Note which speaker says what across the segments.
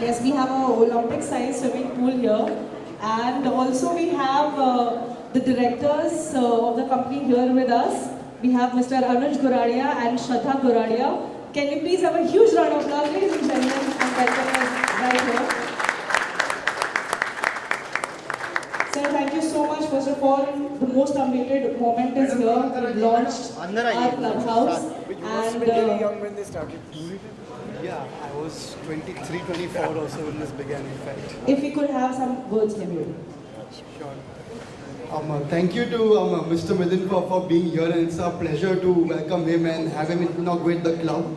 Speaker 1: yes, we have a Olympic-sized swimming pool here, and also we have the directors of the company here with us. We have Mr. Anuj Goradia and Shraddha Goradia. Can you please have a huge round of applause, ladies and gentlemen, and welcome us right here. Sir, thank you so much. First of all, the most awaited moment is here. We've launched our clubhouse.
Speaker 2: And really young when they started. Yeah, I was 23, 24 also when this began, in fact.
Speaker 1: If we could have some words from you.
Speaker 2: Sure. Thank you to Mr. Milind for being here, and it's a pleasure to welcome him and have him inaugurate the club.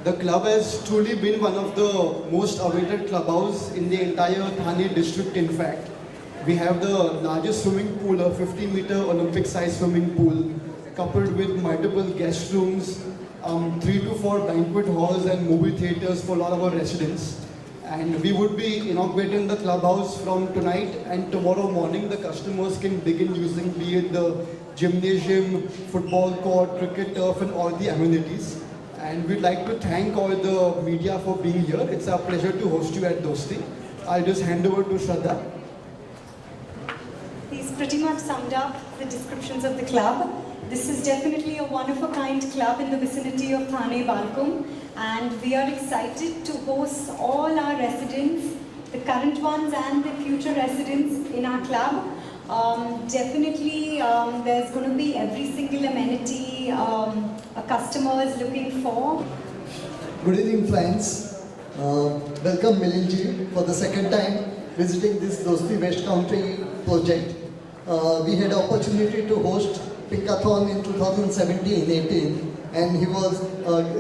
Speaker 2: The club has truly been one of the most awaited clubhouse in the entire Thane district, in fact. We have the largest swimming pool, a 50-meter Olympic-sized swimming pool, coupled with multiple guest rooms, 3 to 4 banquet halls and movie theaters for a lot of our residents. And we would be inaugurating the clubhouse from tonight, and tomorrow morning the customers can begin using, be it the gymnasium, football court, cricket turf and all the amenities. And we'd like to thank all the media for being here. It's a pleasure to host you at Dosti. I'll just hand over to Shraddha.
Speaker 3: He's pretty much summed up the descriptions of the club. This is definitely a one-of-a-kind club in the vicinity of Thane, Balcom, and we are excited to host all our residents, the current ones and the future residents in our club. Definitely, there's going to be every single amenity a customer is looking for.
Speaker 4: Good evening, friends. Welcome Milind for the second time visiting this Dosti West County project. We had the opportunity to host Pinkathon in 2017-18, and he was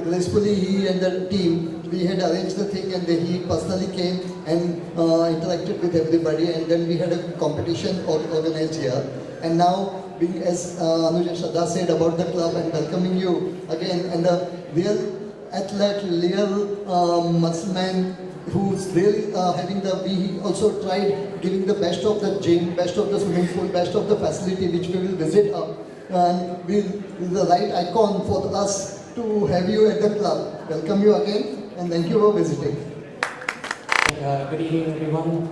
Speaker 4: gracefully, he and the team, we had arranged the thing, and he personally came and interacted with everybody, and then we had a competition organized here. And now, being as Anuj and Shraddha said about the club and welcoming you again, and the real athlete, real muscle man who's really having the, we also tried giving the best of the gym, best of the swimming pool, best of the facility which we will visit and we'll the right icon for us to have you at the club. Welcome you again and thank you for visiting.
Speaker 5: Good evening everyone.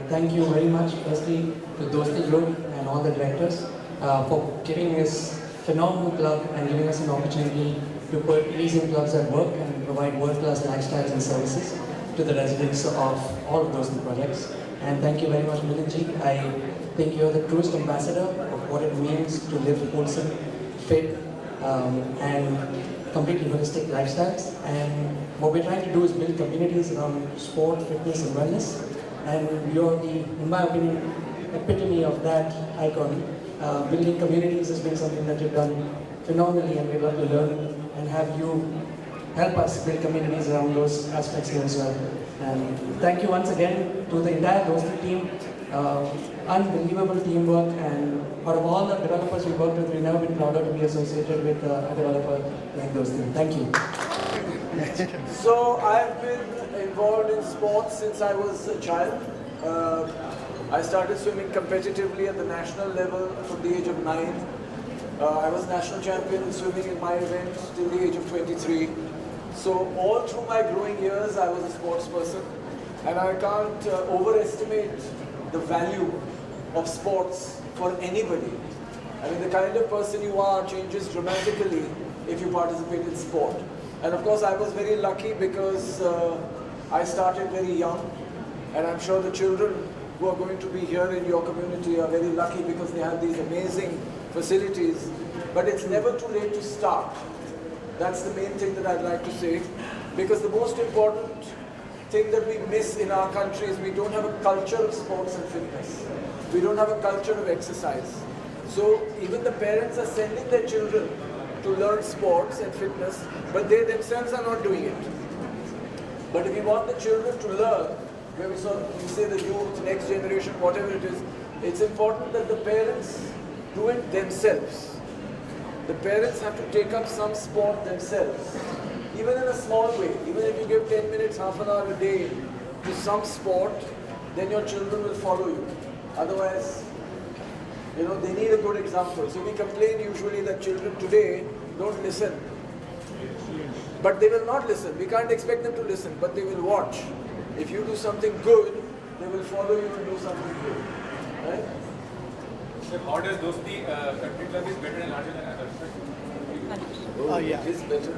Speaker 5: Thank you very much firstly to Dosti Group and all the directors for giving us phenomenal club and giving us an opportunity to put leasing clubs at work and provide world-class lifestyles and services to the residents of all of those projects. And thank you very much, Milind. I think you're the truest ambassador of what it means to live wholesome, fit, and completely holistic lifestyles. And what we're trying to do is build communities around sport, fitness, and wellness. And you're the, in my opinion, epitome of that icon. Building communities has been something that you've done phenomenally, and we'd love to learn and have you help us build communities around those aspects here as well. And thank you once again to the entire Dosti team. Unbelievable teamwork, and out of all the developers we worked with, we've never been prouder to be associated with a developer like Dosti. Thank you.
Speaker 6: So I've been involved in sports since I was a child. I started swimming competitively at the national level from the age of 9. I was national champion in swimming in my event till the age of 23. So all through my growing years, I was a sports person, and I can't overestimate the value of sports for anybody. I mean, the kind of person you are changes dramatically if you participate in sport. And of course, I was very lucky because I started very young, and I'm sure the children who are going to be here in your community are very lucky because they have these amazing facilities. But it's never too late to start. That's the main thing that I'd like to say, because the most important thing that we miss in our country is we don't have a culture of sports and fitness. We don't have a culture of exercise. So even the parents are sending their children to learn sports and fitness, but they themselves are not doing it. But if we want the children to learn, where we say the youth, next generation, whatever it is, it's important that the parents do it themselves. The parents have to take up some sport themselves, even in a small way. Even if you give 10 minutes, half an hour a day to some sport, then your children will follow you. Otherwise, you know, they need a good example. So we complain usually that children today don't listen. But they will not listen. We can't expect them to listen, but they will watch. If you do something good, they will follow you and do something good. Right?
Speaker 7: So how does Dosti Country Club is better and larger than others?
Speaker 2: Yeah.
Speaker 6: It is better.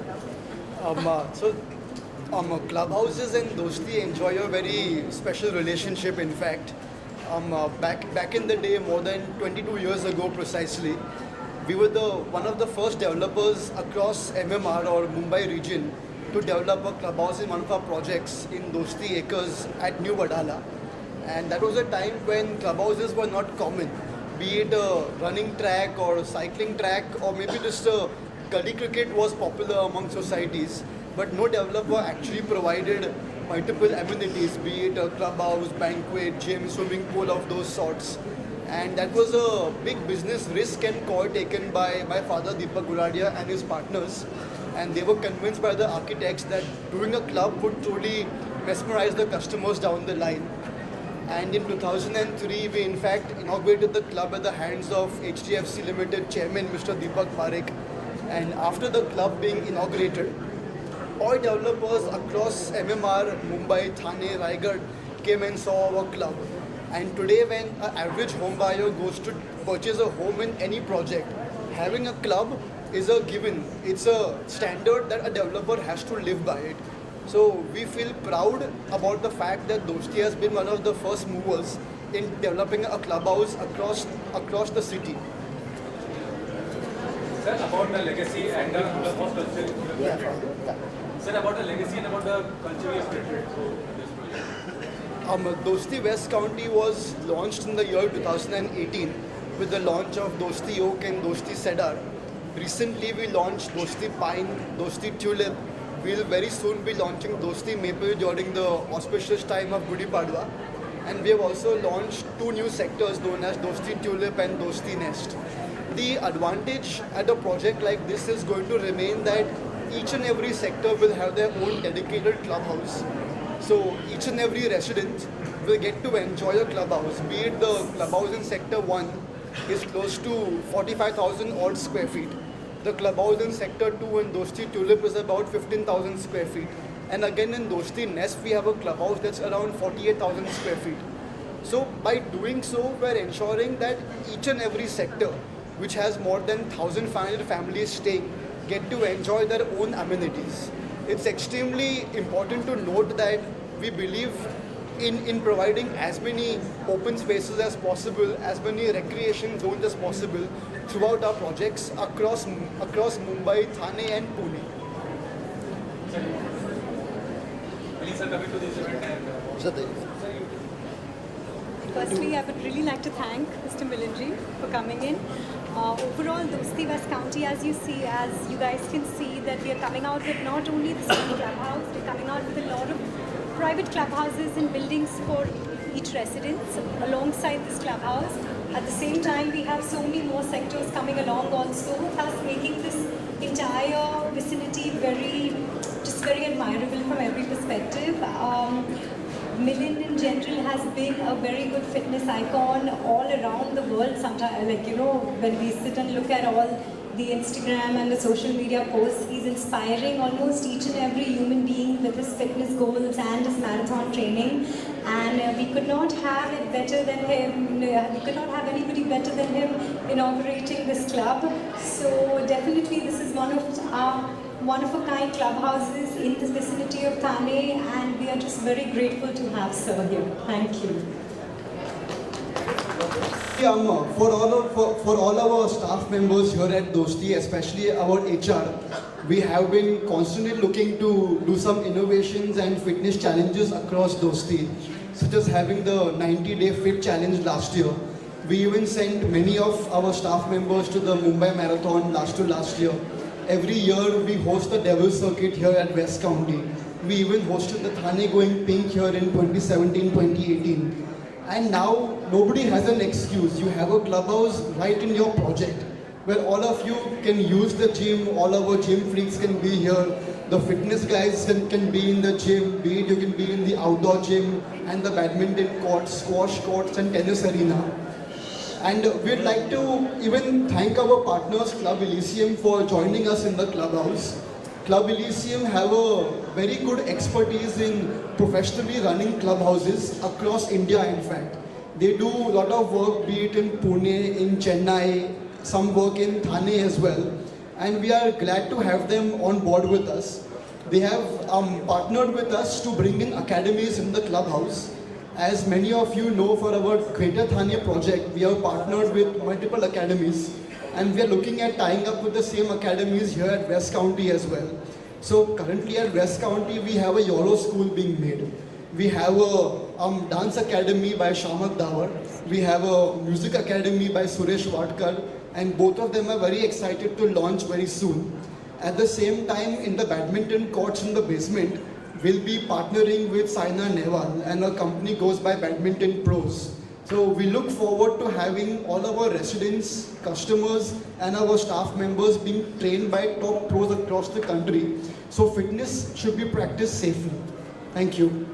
Speaker 2: Clubhouses and Dosti enjoy a very special relationship. In fact, back in the day, more than 22 years ago precisely, we were one of the first developers across MMR or Mumbai region to develop a clubhouse in one of our projects in Dosti Acres at New Vadala. And that was a time when clubhouses were not common, be it a running track or a cycling track, or maybe just a gully cricket was popular among societies. But no developer actually provided multiple amenities, be it a clubhouse, banquet, gym, swimming pool of those sorts. And that was a big business risk and call taken by my father Deepak Goradia and his partners. And they were convinced by the architects that doing a club would truly mesmerize the customers down the line. And in 2003, we in fact inaugurated the club at the hands of HDFC Limited Chairman Mr. Deepak Parekh. And after the club being inaugurated, all developers across MMR, Mumbai, Thane, Raigad came and saw our club. And today when an average home buyer goes to purchase a home in any project, having a club is a given. It's a standard that a developer has to live by it. So we feel proud about the fact that Dosti has been one of the first movers in developing a clubhouse across the city.
Speaker 7: Sir, about the legacy and the clubhouse culture. Sir, about the legacy and about the culture you have created through this project.
Speaker 2: Dosti West County was launched in the year 2018 with the launch of Dosti Oak and Dosti Cedar. Recently we launched Dosti Pine, Dosti Tulip. We'll very soon be launching Dosti Maple during the auspicious time of Gudi Padwa. And we have also launched 2 new sectors known as Dosti Tulip and Dosti Nest. The advantage at a project like this is going to remain that each and every sector will have their own dedicated clubhouse. So each and every resident will get to enjoy a clubhouse, be it the clubhouse in Sector 1 is close to 45,000 odd square feet. The clubhouse in Sector 2 in Dosti Tulip is about 15,000 square feet. And again in Dosti Nest we have a clubhouse that's around 48,000 square feet. So by doing so, we're ensuring that each and every sector, which has more than 1,500 families staying, get to enjoy their own amenities. It's extremely important to note that we believe in providing as many open spaces as possible, as many recreation zones as possible throughout our projects across Mumbai, Thane and Pune.
Speaker 7: Please, sir, coming to this event and
Speaker 3: Firstly, I would really like to thank Mr. Milind for coming in. Overall, Dosti West County, as you guys can see, that we are coming out with not only the same clubhouse, we're coming out with a lot of private clubhouses and buildings for each residence alongside this clubhouse. At the same time, we have so many more sectors coming along also, thus making this entire vicinity very admirable from every perspective. Milind in general has been a very good fitness icon all around the world. Sometimes, when we sit and look at all the Instagram and the social media posts, he's inspiring almost each and every human being with his fitness goals and his marathon training. And we could not have it better than him. We could not have anybody better than him inaugurating this club. So definitely this is one of our one-of-a-kind clubhouses in the vicinity of Thane, and we are just very grateful to have Sir here. Thank you.
Speaker 2: For all our staff members here at Dosti, especially our HR, we have been constantly looking to do some innovations and fitness challenges across Dosti, such as having the 90-day fit challenge last year. We even sent many of our staff members to the Mumbai Marathon last year. Every year we host the Devil Circuit here at West County. We even hosted the Thane Going Pink here in 2017-2018. And now nobody has an excuse. You have a clubhouse right in your project where all of you can use the gym, all our gym freaks can be here. The fitness guys can be in the gym, be it you can be in the outdoor gym and the badminton courts, squash courts and tennis arena. And we'd like to even thank our partners Club Elysium for joining us in the clubhouse. Club Elysium have a very good expertise in professionally running clubhouses across India, in fact. They do a lot of work, be it in Pune, in Chennai, some work in Thane as well. And we are glad to have them on board with us. They have partnered with us to bring in academies in the clubhouse. As many of you know, for our Greater Thane project, we have partnered with multiple academies, and we are looking at tying up with the same academies here at West County as well. So currently at West County, we have a YOLO school being made. We have a dance academy by Shamak Dawar. We have a music academy by Suresh Vadkar, and both of them are very excited to launch very soon. At the same time, in the badminton courts in the basement, we'll be partnering with Saina Nehwal, and our company goes by Badminton Pros. So we look forward to having all our residents, customers, and our staff members being trained by top pros across the country. So fitness should be practiced safely. Thank you.